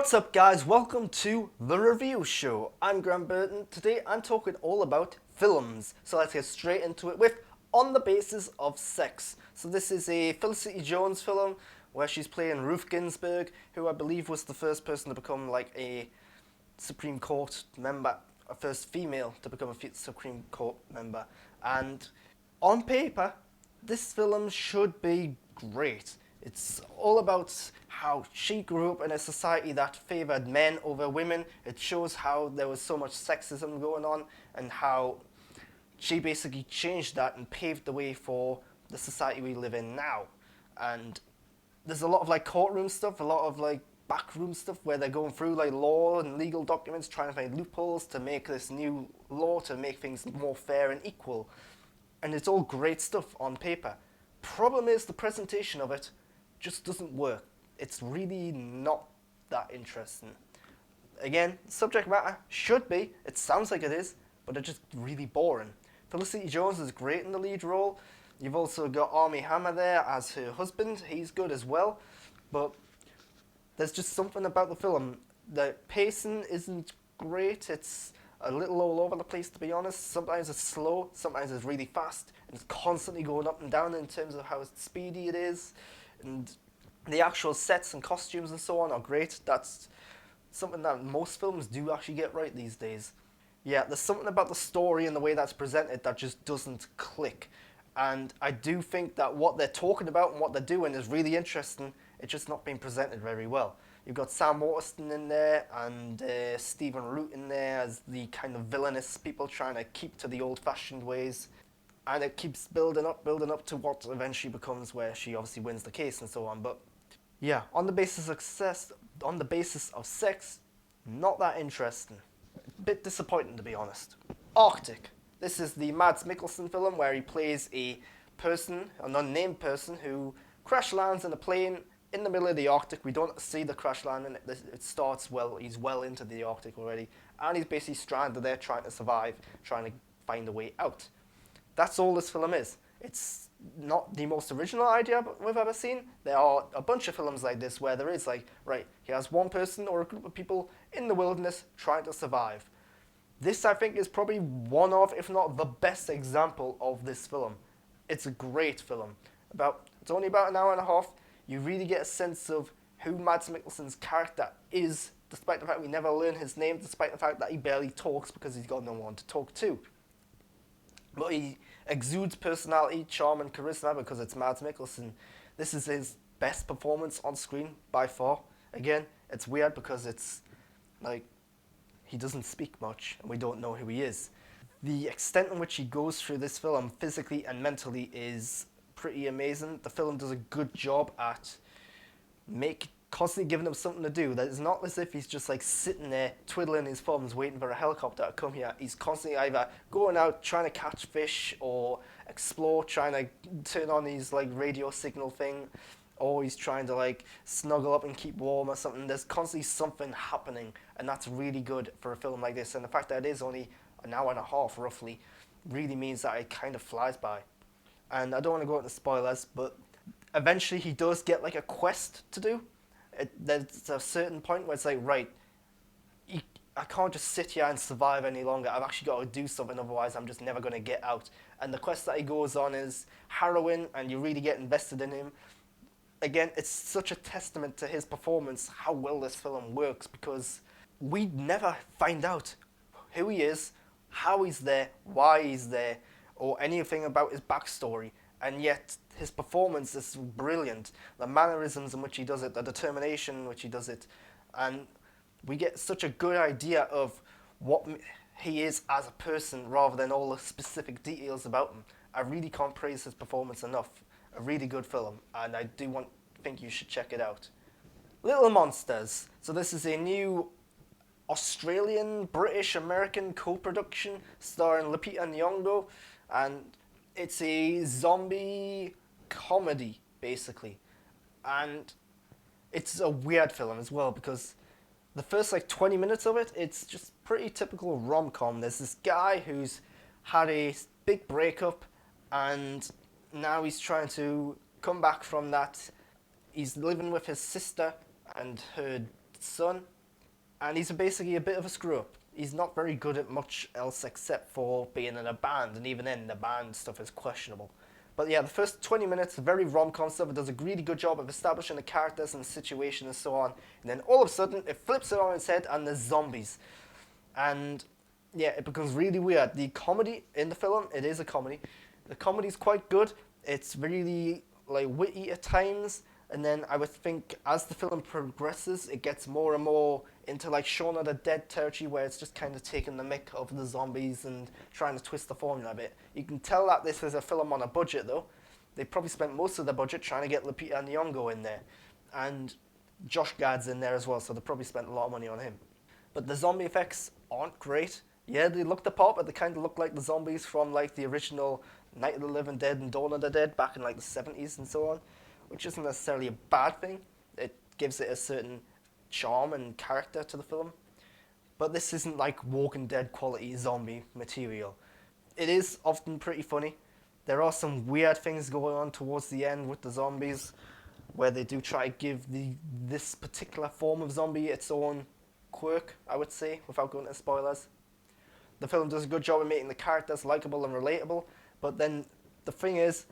What's up guys, welcome to The Review Show. I'm Graham Burton. Today I'm talking all about films. So let's get straight into it with On the Basis of Sex. So this is a Felicity Jones film where she's playing Ruth Ginsburg, who I believe was the first person to become like a Supreme Court member, a first female to become a Supreme Court member. And on paper, this film should be great. It's all about how she grew up in a society that favoured men over women. It shows how there was so much sexism going on and how she basically changed that and paved the way for the society we live in now. And there's a lot of like courtroom stuff, a lot of like backroom stuff where they're going through like law and legal documents trying to find loopholes to make this new law to make things more fair and equal. And it's all great stuff on paper. Problem is the presentation of it just doesn't work. It's really not that interesting. Again, subject matter should be, it sounds like it is, but it's just really boring. Felicity Jones is great in the lead role. You've also got Armie Hammer there as her husband. He's good as well. But there's just something about the film. The pacing isn't great. It's a little all over the place, to be honest. Sometimes it's slow, sometimes it's really fast, and it's constantly going up and down in terms of how speedy it is. And the actual sets and costumes and so on are great. That's something that most films do actually get right these days. Yeah, there's something about the story and the way that's presented that just doesn't click. And I do think that what they're talking about and what they're doing is really interesting. It's just not being presented very well. You've got Sam Waterston in there and Stephen Root in there as the kind of villainous people trying to keep to the old-fashioned ways. And it keeps building up to what eventually becomes where she obviously wins the case and so on. But yeah, on the basis of sex, not that interesting. A bit disappointing, to be honest. Arctic. This is the Mads Mikkelsen film where he plays a person, an unnamed person, who crash lands in a plane in the middle of the Arctic. We don't see the crash landing. It starts well. He's well into the Arctic already, and he's basically stranded there trying to survive, trying to find a way out. That's all this film is. It's not the most original idea we've ever seen. There are a bunch of films like this where there is like, right, he has one person or a group of people in the wilderness trying to survive. This, I think, is probably one of, if not the best example of this film. It's a great film. It's only about an hour and a half. You really get a sense of who Mads Mikkelsen's character is, despite the fact we never learn his name, despite the fact that he barely talks because he's got no one to talk to. But he exudes personality, charm, and charisma because it's Mads Mikkelsen. This is his best performance on screen by far. Again, it's weird because it's like he doesn't speak much and we don't know who he is. The extent in which he goes through this film physically and mentally is pretty amazing. The film does a good job at constantly giving him something to do. That it's not as if he's just like sitting there twiddling his thumbs waiting for a helicopter to come here. He's constantly either going out trying to catch fish or explore, trying to turn on his like radio signal thing, or he's trying to like snuggle up and keep warm or something. There's constantly something happening, and that's really good for a film like this. And the fact that it is only an hour and a half roughly really means that it kind of flies by. And I don't want to go into spoilers, but eventually he does get like a quest to do. There's a certain point where it's like, right, I can't just sit here and survive any longer. I've actually got to do something, otherwise I'm just never going to get out. And the quest that he goes on is harrowing, and you really get invested in him. Again, it's such a testament to his performance, how well this film works, because we never find out who he is, how he's there, why he's there, or anything about his backstory. And yet, his performance is brilliant. The mannerisms in which he does it, the determination in which he does it. And we get such a good idea of what he is as a person rather than all the specific details about him. I really can't praise his performance enough. A really good film, and I think you should check it out. Little Monsters. So this is a new Australian, British, American co-production starring Lupita Nyong'o, and it's a zombie comedy, basically. And it's a weird film as well, because the first like 20 minutes of it, it's just pretty typical rom-com. There's this guy who's had a big breakup, and now he's trying to come back from that. He's living with his sister and her son, and he's basically a bit of a screw up. He's not very good at much else except for being in a band, and even then, the band stuff is questionable. But yeah, the first 20 minutes, very rom-com stuff. It does a really good job of establishing the characters and the situation and so on. And then all of a sudden, it flips it on its head, and there's zombies. And yeah, it becomes really weird. The comedy in the film, it is a comedy. The comedy's quite good. It's really like witty at times, and then I would think as the film progresses, it gets more and more into like Shaun of the Dead territory, where it's just kind of taking the mick of the zombies and trying to twist the formula a bit. You can tell that this is a film on a budget, though. They probably spent most of the budget trying to get Lupita Nyong'o in there, and Josh Gad's in there as well, so they probably spent a lot of money on him. But the zombie effects aren't great. Yeah, they look the part, but they kind of look like the zombies from like the original Night of the Living Dead and Dawn of the Dead back in like the 70s and so on, which isn't necessarily a bad thing. It gives it a certain charm and character to the film. But this isn't like Walking Dead quality zombie material. It is often pretty funny. There are some weird things going on towards the end with the zombies, where they do try to give this particular form of zombie its own quirk, I would say, without going into spoilers. The film does a good job of making the characters likable and relatable, but then the thing is,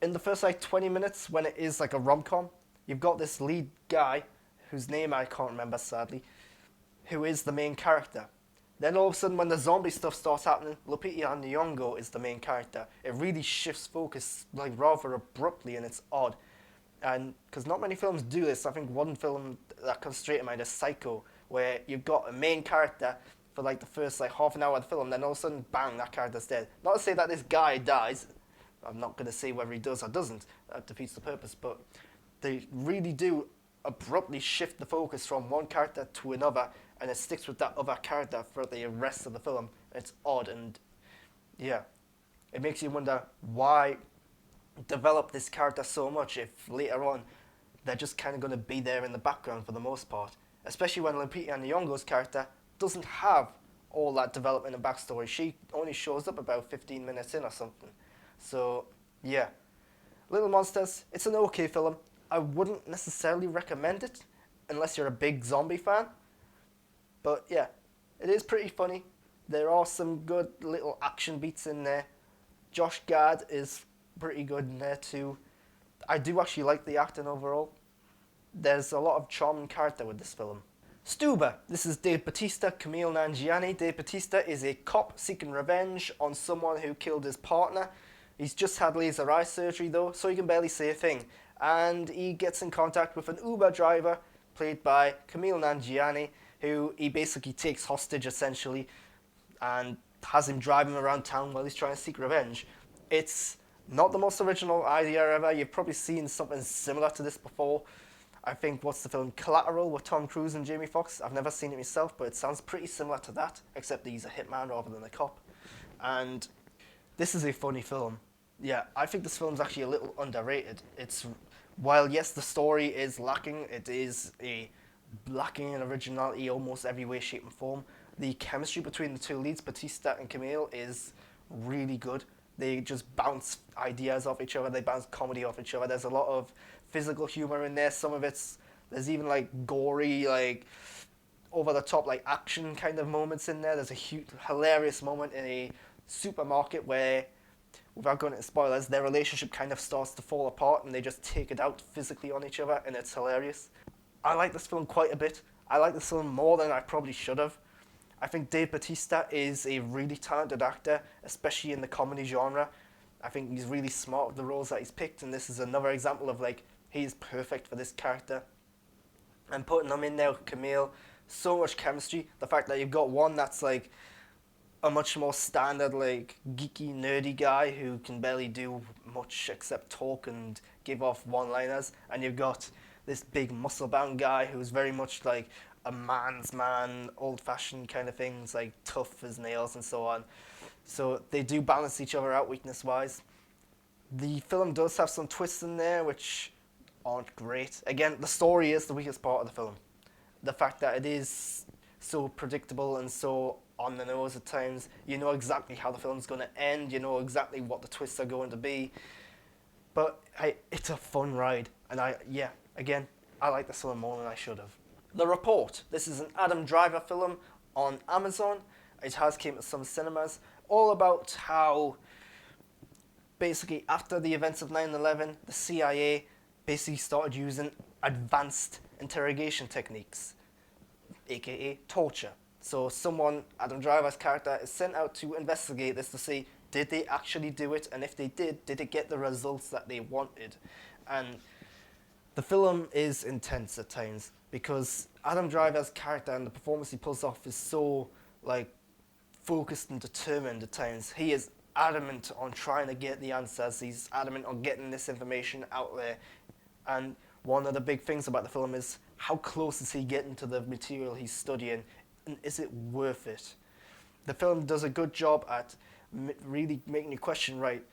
in the first like 20 minutes, when it is like a rom-com, you've got this lead guy, whose name I can't remember sadly, who is the main character. Then all of a sudden, when the zombie stuff starts happening, Lupita Nyong'o is the main character. It really shifts focus like rather abruptly, and it's odd. And because not many films do this, I think one film that comes straight to mind is Psycho, where you've got a main character for like the first like half an hour of the film, then all of a sudden, bang, that character's dead. Not to say that this guy dies. I'm not going to say whether he does or doesn't. That defeats the purpose. But they really do abruptly shift the focus from one character to another, and it sticks with that other character for the rest of the film. It's odd, and yeah, it makes you wonder why develop this character so much if later on they're just kind of going to be there in the background for the most part. Especially when Lupita Nyong'o's character doesn't have all that development and backstory. She only shows up about 15 minutes in or something. So, yeah. Little Monsters, it's an okay film. I wouldn't necessarily recommend it unless you're a big zombie fan. But yeah, it is pretty funny. There are some good little action beats in there. Josh Gad is pretty good in there too. I do actually like the acting overall. There's a lot of charm and character with this film. Stuber. This is Dave Bautista, Camille Nanjiani. Dave Bautista is a cop seeking revenge on someone who killed his partner. He's just had laser eye surgery though, so he can barely say a thing. And he gets in contact with an Uber driver, played by Camille Nanjiani, who he basically takes hostage essentially, and has him driving around town while he's trying to seek revenge. It's not the most original idea ever. You've probably seen something similar to this before. I think, what's the film, Collateral with Tom Cruise and Jamie Foxx? I've never seen it myself, but it sounds pretty similar to that, except that he's a hitman rather than a cop. And this is a funny film. Yeah, I think this film's actually a little underrated. While yes, the story is lacking, it is lacking in originality almost every way, shape and form. The chemistry between the two leads, Batista and Camille, is really good. They just bounce ideas off each other, they bounce comedy off each other. There's a lot of physical humor in there. Some of there's even like gory, like over the top, like action kind of moments in there. There's a hilarious moment in a supermarket where, without going into spoilers, their relationship kind of starts to fall apart and they just take it out physically on each other, and it's hilarious. I like this film quite a bit. I like this film more than I probably should have. I think Dave Bautista is a really talented actor, especially in the comedy genre. I think he's really smart with the roles that he's picked, and this is another example of like, he's perfect for this character. And putting him in there with Camille, so much chemistry. The fact that you've got one that's like a much more standard, like geeky, nerdy guy who can barely do much except talk and give off one-liners, and you've got this big muscle-bound guy who's very much like a man's man, old-fashioned kind of things, like tough as nails and so on. So they do balance each other out weakness-wise. The film does have some twists in there which aren't great. Again, the story is the weakest part of the film. The fact that it is so predictable and so on the nose at times. You know exactly how the film's going to end. You know exactly what the twists are going to be. But it's a fun ride. And again, I like this film more than I should have. The Report. This is an Adam Driver film on Amazon. It has came to some cinemas. All about how basically after the events of 9/11, the CIA basically started using advanced interrogation techniques, aka torture. So someone, Adam Driver's character, is sent out to investigate this to see did they actually do it, and if they did it get the results that they wanted? And the film is intense at times because Adam Driver's character and the performance he pulls off is so like focused and determined at times. He is adamant on trying to get the answers. He's adamant on getting this information out there. And one of the big things about the film is how close is he getting to the material he's studying, and is it worth it? The film does a good job at really making you question, right,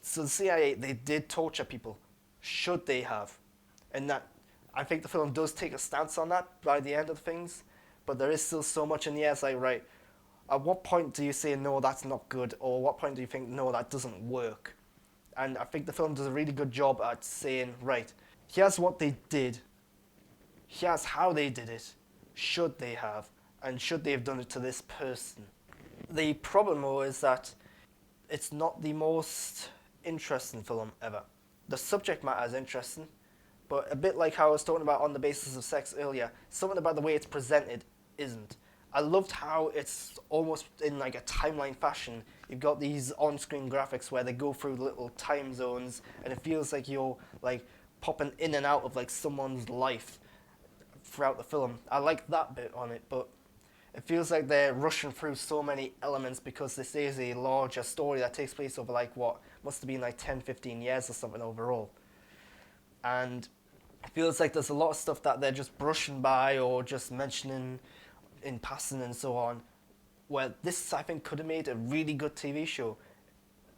so the CIA, they did torture people. Should they have? And that, I think the film does take a stance on that by the end of things, but there is still so much in the air. It's like, right, at what point do you say, no, that's not good, or what point do you think, no, that doesn't work? And I think the film does a really good job at saying, right, here's what they did, here's how they did it, should they have, and should they have done it to this person? The problem, though, is that it's not the most interesting film ever. The subject matter is interesting, but a bit like how I was talking about On the Basis of Sex earlier, something about the way it's presented isn't. I loved how it's almost in like a timeline fashion. You've got these on-screen graphics where they go through little time zones, and it feels like you're like popping in and out of like someone's life throughout the film. I like that bit on it, but it feels like they're rushing through so many elements because this is a larger story that takes place over like what must have been like 10, 15 years or something overall. And it feels like there's a lot of stuff that they're just brushing by or just mentioning in passing and so on, where this, I think, could have made a really good TV show.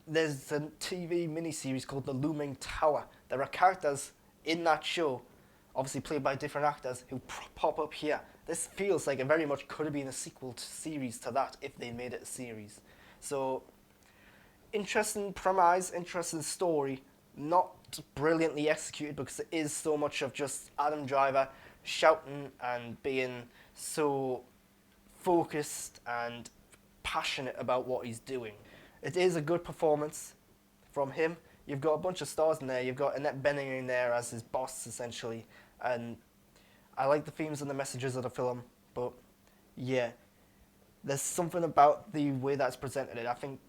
There's a TV miniseries called The Looming Tower. There are characters in that show, obviously played by different actors, who pop up here. This feels like it very much could have been a sequel to series to that if they made it a series. So, interesting premise, interesting story, not brilliantly executed because it is so much of just Adam Driver shouting and being so focused and passionate about what he's doing. It is a good performance from him. You've got a bunch of stars in there. You've got Annette Bening in there as his boss, essentially. And I like the themes and the messages of the film, but yeah, there's something about the way that's presented it. I think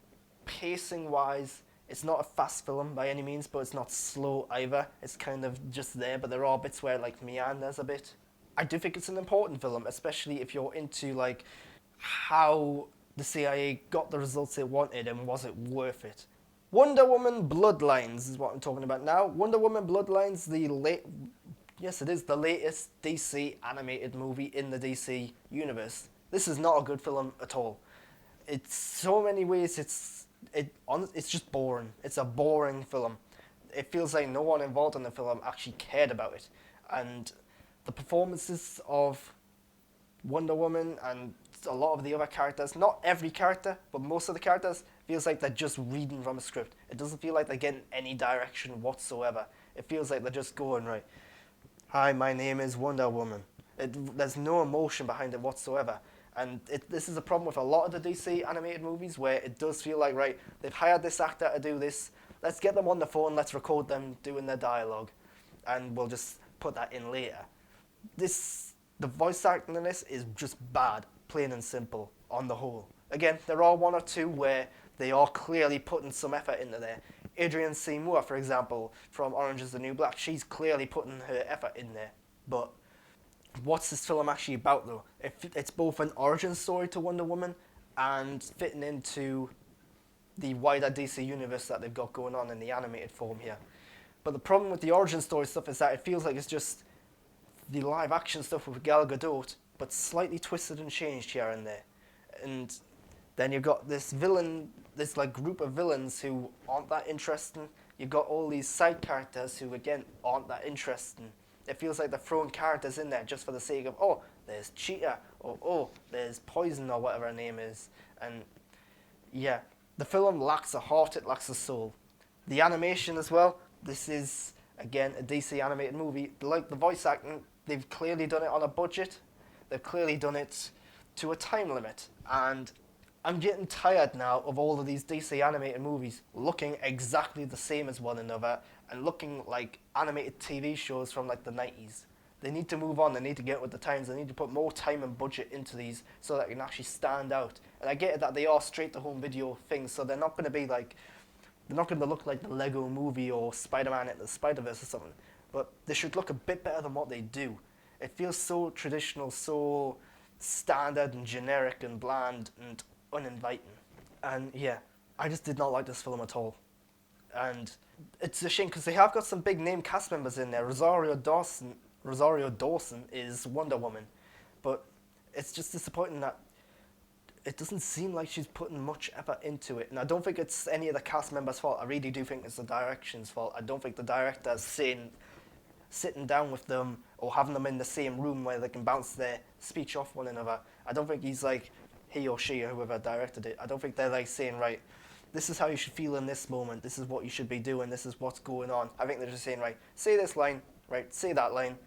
pacing-wise, it's not a fast film by any means, but it's not slow either. It's kind of just there, but there are bits where it like meanders a bit. I do think it's an important film, especially if you're into like how the CIA got the results it wanted and was it worth it. Wonder Woman Bloodlines is what I'm talking about now. Wonder Woman Bloodlines, yes, it is the latest DC animated movie in the DC universe. This is not a good film at all. It's so many ways it's just boring. It's a boring film. It feels like no one involved in the film actually cared about it, and the performances of Wonder Woman and a lot of the other characters, not every character, but most of the characters, feels like they're just reading from a script. It doesn't feel like they're getting any direction whatsoever. It feels like they're just going, right, hi, my name is Wonder Woman. There's no emotion behind it whatsoever. And this is a problem with a lot of the DC animated movies where it does feel like, right, they've hired this actor to do this, let's get them on the phone, let's record them doing their dialogue, and we'll just put that in later. The voice acting in this is just bad, plain and simple, on the whole. Again, there are one or two where they are clearly putting some effort into there. Adrienne Seymour, for example, from Orange is the New Black, she's clearly putting her effort in there. But what's this film actually about, though? It's both an origin story to Wonder Woman and fitting into the wider DC universe that they've got going on in the animated form here. But the problem with the origin story stuff is that it feels like it's just the live action stuff with Gal Gadot, but slightly twisted and changed here and there. And then you've got this villain, this like group of villains who aren't that interesting. You've got all these side characters who again aren't that interesting. It feels like they're throwing characters in there just for the sake of, oh, there's Cheetah, or oh, there's Poison, or whatever her name is. And yeah, the film lacks a heart, it lacks a soul. The animation as well, this is, again, a DC animated movie. Like the voice acting, they've clearly done it on a budget. They've clearly done it to a time limit. And I'm getting tired now of all of these DC animated movies looking exactly the same as one another and looking like animated TV shows from like the 90s. They need to move on, they need to get with the times, they need to put more time and budget into these so that they can actually stand out. And I get it that they are straight to home video things, so they're not going to be like, they're not going to look like the Lego movie or Spider-Man into the Spider-Verse or something, but they should look a bit better than what they do. It feels so traditional, so standard and generic and bland and uninviting. And yeah, I just did not like this film at all. And it's a shame because they have got some big name cast members in there. Rosario Dawson is Wonder Woman, but it's just disappointing that it doesn't seem like she's putting much effort into it. And I don't think it's any of the cast members' fault. I really do think it's the direction's fault. I don't think the director's sitting down with them or having them in the same room where they can bounce their speech off one another. I don't think he's like, he or she or whoever directed it, I don't think they're like saying, right, this is how you should feel in this moment, this is what you should be doing, this is what's going on. I think they're just saying, right, say this line, right, say that line,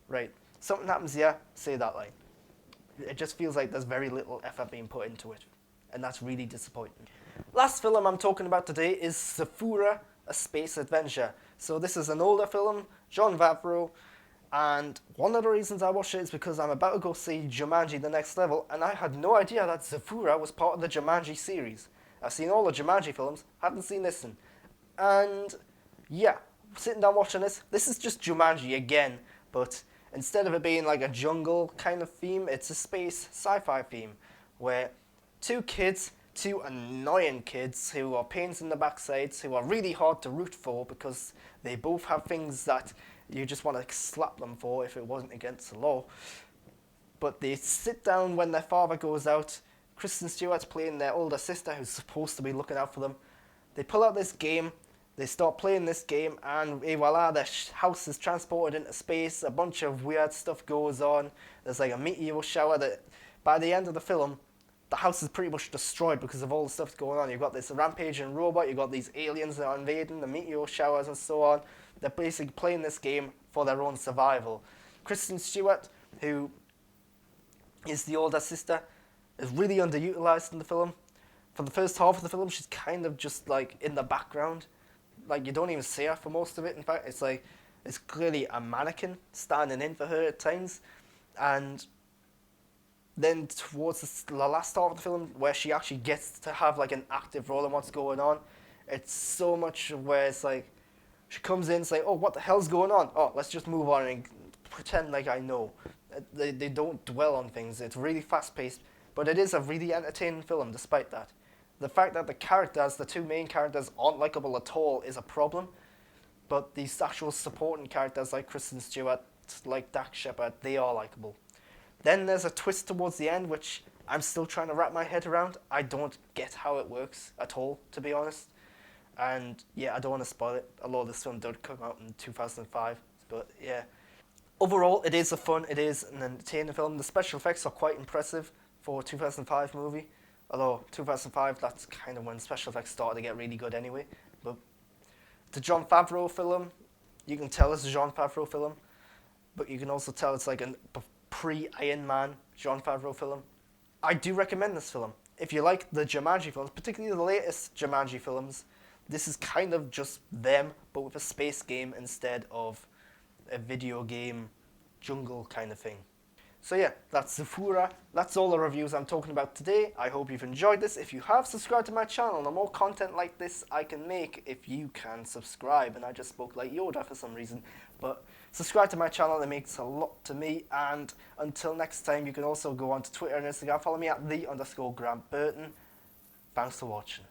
right, something happens here, say that line. It just feels like there's very little effort being put into it, and that's really disappointing. Last film I'm talking about today is Zathura, A Space Adventure. So this is an older film, Jon Favreau, and one of the reasons I watched it is because I'm about to go see Jumanji: The Next Level, and I had no idea that Zathura was part of the Jumanji series. I've seen all the Jumanji films, haven't seen this one. And yeah, sitting down watching this is just Jumanji again, but instead of it being like a jungle kind of theme, it's a space sci-fi theme, where two annoying kids who are pains in the backsides, who are really hard to root for because they both have things that you just want to slap them for if it wasn't against the law. But they sit down when their father goes out. Kristen Stewart's playing their older sister who's supposed to be looking out for them. They pull out this game, they start playing this game, and voila, their house is transported into space. A bunch of weird stuff goes on. There's like a meteor shower that by the end of the film, the house is pretty much destroyed because of all the stuff going on. You've got this rampaging robot, you've got these aliens that are invading, the meteor showers and so on. They're basically playing this game for their own survival. Kristen Stewart, who is the older sister, is really underutilized in the film. For the first half of the film, she's kind of just like in the background. Like you don't even see her for most of it. In fact, it's like it's clearly a mannequin standing in for her at times. And then towards the last half of the film, where she actually gets to have like an active role in what's going on, it's so much where it's like she comes in, it's like, oh, what the hell's going on? Oh, let's just move on and pretend like I know. They don't dwell on things. It's really fast-paced, but it is a really entertaining film despite that. The fact that the two main characters, aren't likable at all is a problem, but these actual supporting characters like Kristen Stewart, like Dax Shepard, they are likable. Then there's a twist towards the end, which I'm still trying to wrap my head around. I don't get how it works at all, to be honest. And yeah, I don't want to spoil it, although this film did come out in 2005. But yeah, overall, it is an entertaining film. The special effects are quite impressive for a 2005 movie. Although 2005, that's kind of when special effects started to get really good anyway. But the Jon Favreau film, you can tell it's a Jon Favreau film, but you can also tell it's like a pre-Iron Man Jon Favreau film. I do recommend this film. If you like the Jumanji films, particularly the latest Jumanji films, this is kind of just them, but with a space game instead of a video game jungle kind of thing. So yeah, that's Zathura. That's all the reviews I'm talking about today. I hope you've enjoyed this. If you have, subscribe to my channel. The more content like this I can make if you can subscribe. And I just spoke like Yoda for some reason. But subscribe to my channel, it makes a lot to me. And until next time, you can also go on to Twitter and Instagram. Follow me at _Grant Burton. Thanks for watching.